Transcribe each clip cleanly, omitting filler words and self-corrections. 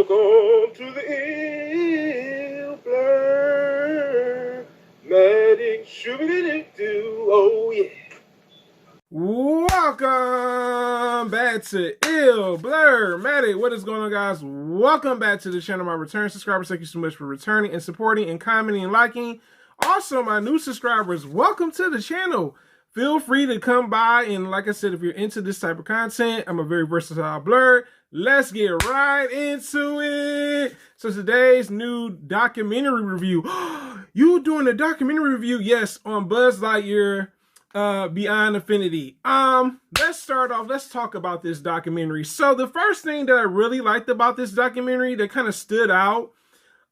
Welcome to the ill blur. Matic shoo-be-doo-doo. Oh yeah. Welcome back to Ill Blur Matic. What is going on, guys? Welcome back to the channel. My return subscribers, thank you so much for returning and supporting and commenting and liking. Also, my new subscribers, welcome to the channel. Feel free to come by, and like I said, if you're into this type of content, I'm a very versatile blur. Let's get right into it. So today's new documentary review. You doing a documentary review? Yes, on Buzzlightyear Beyond Infinity. Let's start off. Let's talk about this documentary. So the first thing that I really liked about this documentary that kind of stood out,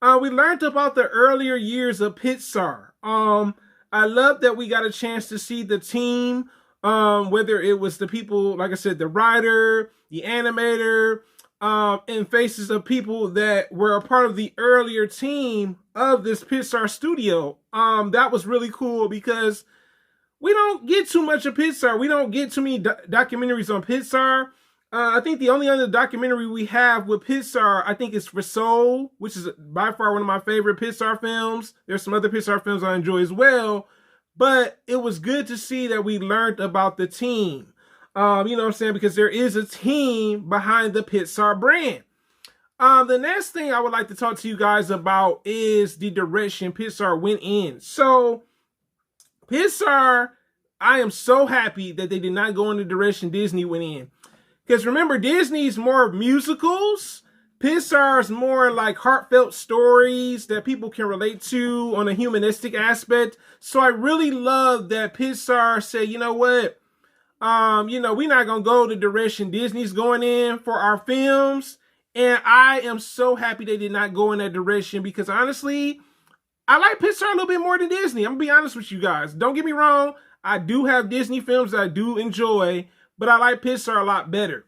we learned about the earlier years of Pixar. I love that we got a chance to see the team, whether it was the people, like I said, the writer, the animator, and faces of people that were a part of the earlier team of this Pixar studio. That was really cool because we don't get too much of Pixar. We don't get too many documentaries on Pixar. I think the only other documentary we have with Pixar, I think, is for Soul, which is by far one of my favorite Pixar films. There's some other Pixar films I enjoy as well. But it was good to see that we learned about the team. You know what I'm saying? Because there is a team behind the Pixar brand. The next thing I would like to talk to you guys about is the direction Pixar went in. So, Pixar, I am so happy that they did not go in the direction Disney went in. Because remember, Disney's more musicals. Pixar's more like heartfelt stories that people can relate to on a humanistic aspect. So I really love that Pixar said, you know what? We're not going to go the direction Disney's going in for our films. And I am so happy they did not go in that direction because honestly, I like Pixar a little bit more than Disney. I'm going to be honest with you guys. Don't get me wrong. I do have Disney films that I do enjoy, but I like Pixar a lot better.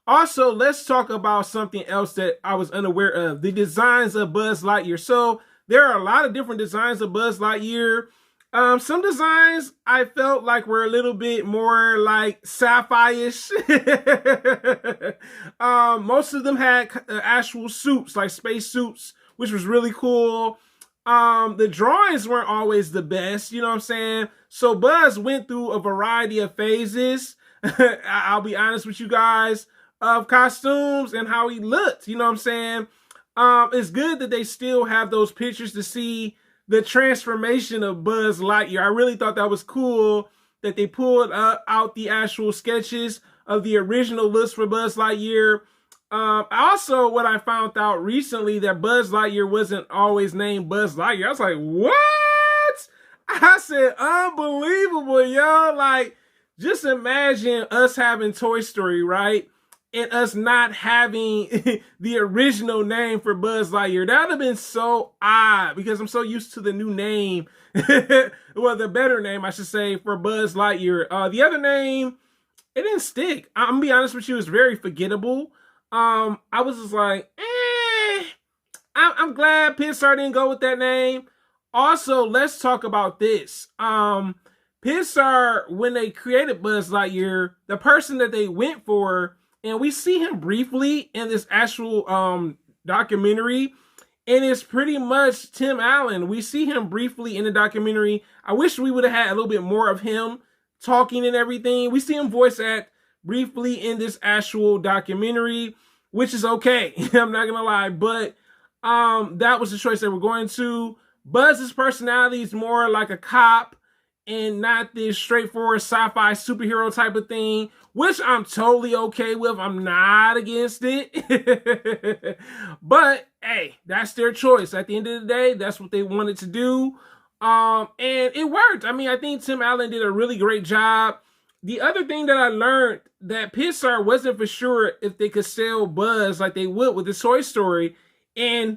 Also, let's talk about something else that I was unaware of. The designs of Buzz Lightyear. So there are a lot of different designs of Buzz Lightyear. Some designs I felt like were a little bit more like sci-fi-ish. Most of them had actual suits, like space suits, which was really cool. The drawings weren't always the best, you know what I'm saying? So Buzz went through a variety of phases. I'll be honest with you guys, of costumes and how he looked, you know what I'm saying? It's good that they still have those pictures to see the transformation of Buzz Lightyear. I really thought that was cool that they pulled out the actual sketches of the original looks for Buzz Lightyear. Also, what I found out recently that Buzz Lightyear wasn't always named Buzz Lightyear. I was like, what? I said, unbelievable, yo. Like, just imagine us having Toy Story, right? And us not having the original name for Buzz Lightyear. That would have been so odd because I'm so used to the new name. Well, the better name, I should say, for Buzz Lightyear. The other name, it didn't stick. I'm going to be honest with you, it's very forgettable. I was just like, I'm glad Pixar didn't go with that name. Also, let's talk about this. Pixar, when they created Buzz Lightyear, the person that they went for, and we see him briefly in this actual documentary, and it's pretty much Tim Allen. We see him briefly in the documentary. I wish we would have had a little bit more of him talking and everything. We see him voice act briefly in this actual documentary, which is okay. I'm not gonna lie, but that was the choice they were going to. Buzz's personality is more like a cop and not this straightforward sci-fi superhero type of thing, which I'm totally okay with. I'm not against it. But, hey, that's their choice. At the end of the day, that's what they wanted to do. And it worked. I mean, I think Tim Allen did a really great job. The other thing that I learned, that Pixar wasn't for sure if they could sell Buzz like they would with the Toy Story. And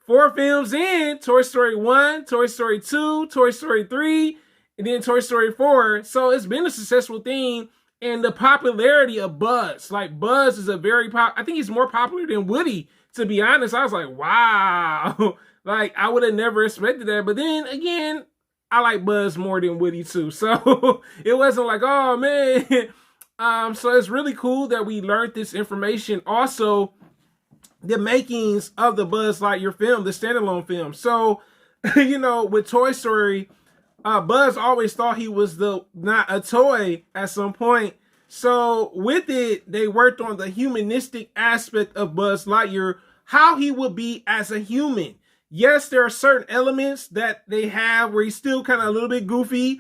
4 films in, Toy Story 1, Toy Story 2, Toy Story 3, and then Toy Story 4. So it's been a successful thing. And the popularity of Buzz, like Buzz is I think he's more popular than Woody, to be honest. I was like, wow. Like, I would have never expected that. But then again, I like Buzz more than Woody too. So it wasn't like, oh man. So it's really cool that we learned this information. Also, the makings of the Buzz Lightyear film, the standalone film. So, with Toy Story, Buzz always thought he was not a toy at some point. So with it, they worked on the humanistic aspect of Buzz Lightyear, how he would be as a human. Yes, there are certain elements that they have where he's still kind of a little bit goofy,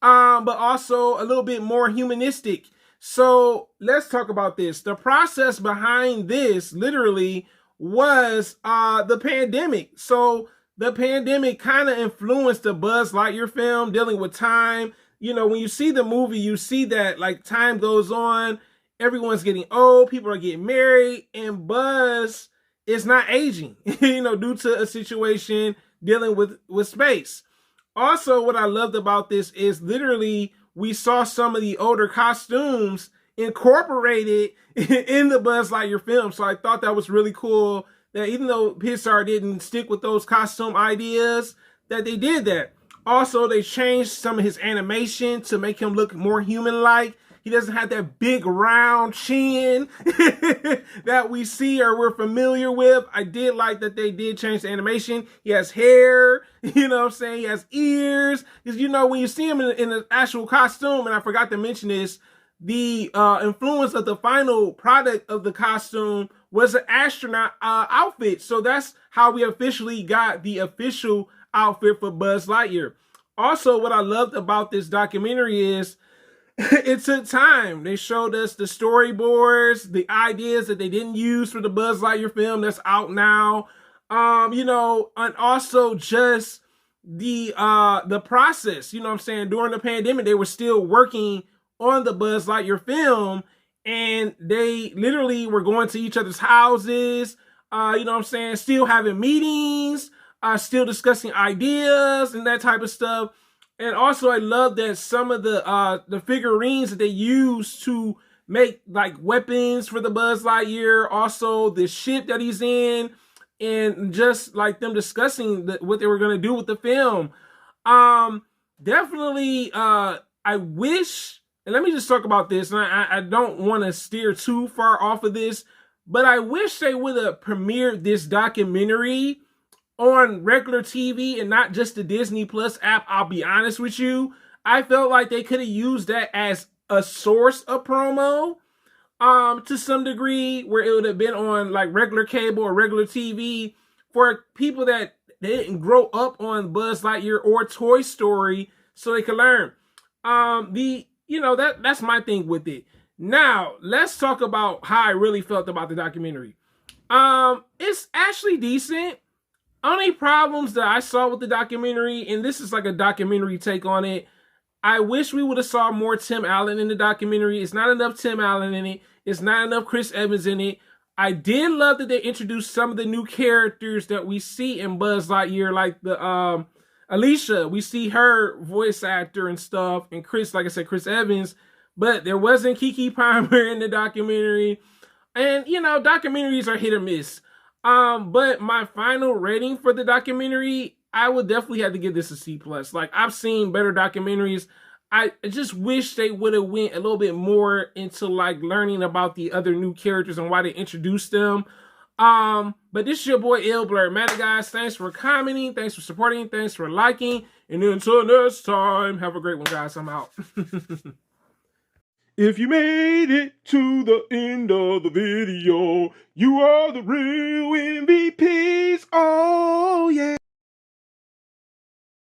but also a little bit more humanistic. So let's talk about this. The process behind this literally was the pandemic. So the pandemic kind of influenced the Buzz Lightyear film, dealing with time. When you see the movie, you see that like time goes on, everyone's getting old, people are getting married, and Buzz is not aging, due to a situation dealing with space. Also, what I loved about this is literally we saw some of the older costumes incorporated in the Buzz Lightyear film. So I thought that was really cool that even though Pixar didn't stick with those costume ideas, that they did that. Also, they changed some of his animation to make him look more human-like. He doesn't have that big round chin that we see or we're familiar with. I did like that they did change the animation. He has hair, you know what I'm saying? He has ears. Because, when you see him in an actual costume, and I forgot to mention this, the influence of the final product of the costume was an astronaut outfit. So that's how we officially got the official outfit for Buzz Lightyear. Also, what I loved about this documentary is it took time. They showed us the storyboards, the ideas that they didn't use for the Buzz Lightyear film that's out now. And also just the process, during the pandemic, they were still working on the Buzz Lightyear film, and they literally were going to each other's houses, still having meetings, still discussing ideas and that type of stuff. And also, I love that some of the figurines that they use to make like weapons for the Buzz Lightyear, also the ship that he's in, and just like them discussing what they were going to do with the film. Definitely, I wish, and let me just talk about this, and I don't want to steer too far off of this, but I wish they would have premiered this documentary on regular TV and not just the Disney Plus app. I'll be honest with you. I felt like they could have used that as a source of promo to some degree, where it would have been on like regular cable or regular TV for people that they didn't grow up on Buzz Lightyear or Toy Story, so they could learn. That's my thing with it. Now, let's talk about how I really felt about the documentary. It's actually decent. Only problems that I saw with the documentary, and this is like a documentary take on it, I wish we would have saw more Tim Allen in the documentary. It's not enough Tim Allen in it. It's not enough Chris Evans in it. I did love that they introduced some of the new characters that we see in Buzz Lightyear, like the Alicia. We see her voice actor and stuff, and Chris, like I said, Chris Evans. But there wasn't Keke Palmer in the documentary. And, documentaries are hit or miss. But my final rating for the documentary, I would definitely have to give this a C+. Like, I've seen better documentaries. I just wish they would have went a little bit more into like learning about the other new characters and why they introduced them. But this is your boy Ill Blur. Man, guys, thanks for commenting, thanks for supporting, thanks for liking, and until next time, have a great one, guys. I'm out. If you made it to the end of the video, you are the real MVP.